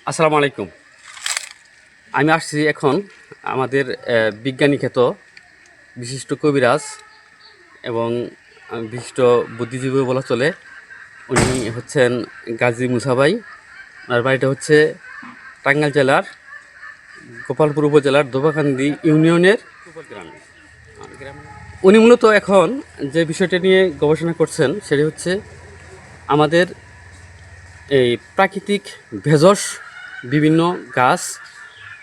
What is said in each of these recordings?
আসসালামু আলাইকুম। আমি আসছি এখন আমাদের বিজ্ঞানী খ্যাত বিশিষ্ট কবিরাজ এবং বিশিষ্ট বুদ্ধিজীবী বলা চলে। উনি হচ্ছেন গাজী মুসা ভাই। ওনার বাড়িটা হচ্ছে টাঙ্গাইল জেলার গোপালপুর উপজেলার দোবাকান্দি ইউনিয়নের গ্রামে। উনি মূলত এখন যে বিষয়টা নিয়ে গবেষণা করছেন সেটি হচ্ছে আমাদের এই প্রাকৃতিক ভেষজ বিভিন্ন গাছ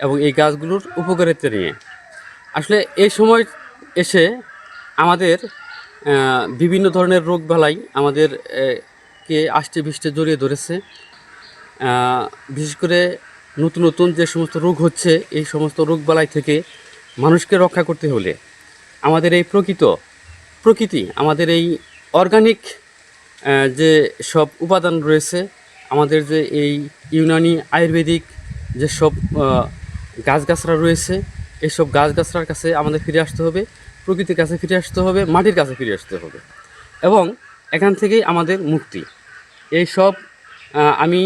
এবং এই গাছগুলোর উপকারিতা নিয়ে। আসলে এই সময় এসে আমাদের বিভিন্ন ধরনের রোগবালাই আমাদের কে আষ্টে পৃষ্ঠে জড়িয়ে ধরেছে। বিশেষ করে নতুন নতুন যে সমস্ত রোগ হচ্ছে, এই সমস্ত রোগবালাই থেকে মানুষকে রক্ষা করতে হলে আমাদের এই প্রকৃতি আমাদের এই অর্গানিক যে সব উপাদান রয়েছে, আমাদের যে এই ইউনানি আয়ুর্বেদিক যেসব গাছগাছরা রয়েছে, এইসব গাছগাছরার কাছে আমাদের ফিরে আসতে হবে, প্রকৃতির কাছে ফিরে আসতে হবে, মাটির কাছে ফিরে আসতে হবে এবং এখান থেকেই আমাদের মুক্তি। এই সব আমি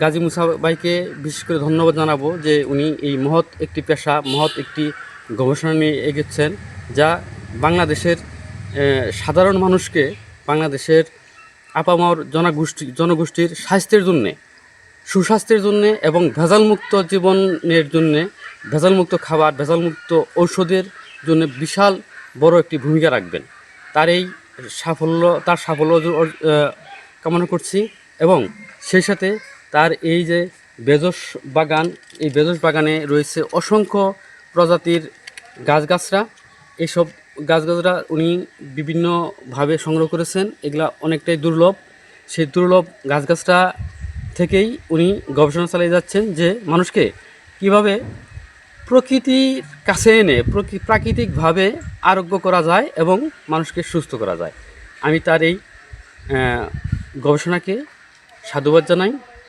গাজী মুসা ভাইকে বিশেষ করে ধন্যবাদ জানাবো যে উনি এই মহৎ একটি পেশা, মহৎ একটি গবেষণা নিয়ে এগেছেন, যা বাংলাদেশের সাধারণ মানুষকে, বাংলাদেশের আপামর জনগোষ্ঠীর স্বাস্থ্যের জন্যে, সুস্বাস্থ্যের জন্যে এবং ভেজালমুক্ত জীবনের জন্যে, ভেজালমুক্ত খাবার, ভেজালমুক্ত ঔষধের জন্য বিশাল বড় একটি ভূমিকা রাখবেন। তার সাফল্য কামনা করছি এবং সেই সাথে তার এই যে ভেষজ বাগান, এই ভেষজ বাগানে রয়েছে অসংখ্য প্রজাতির গাছগাছরা। এইসব গাছগাছরা উনি বিভিন্নভাবে সংগ্রহ করেছেন, এগুলা অনেকটাই দুর্লভ। সেই দুর্লভ গাছগাছরা থেকেই উনি গবেষণা চালিয়ে যাচ্ছেন যে মানুষকে কিভাবে প্রকৃতির কাছে এনে প্রাকৃতিকভাবে আরোগ্য করা যায় এবং মানুষকে সুস্থ করা যায়। আমি তার এই গবেষণাকে সাধুবাদ জানাই।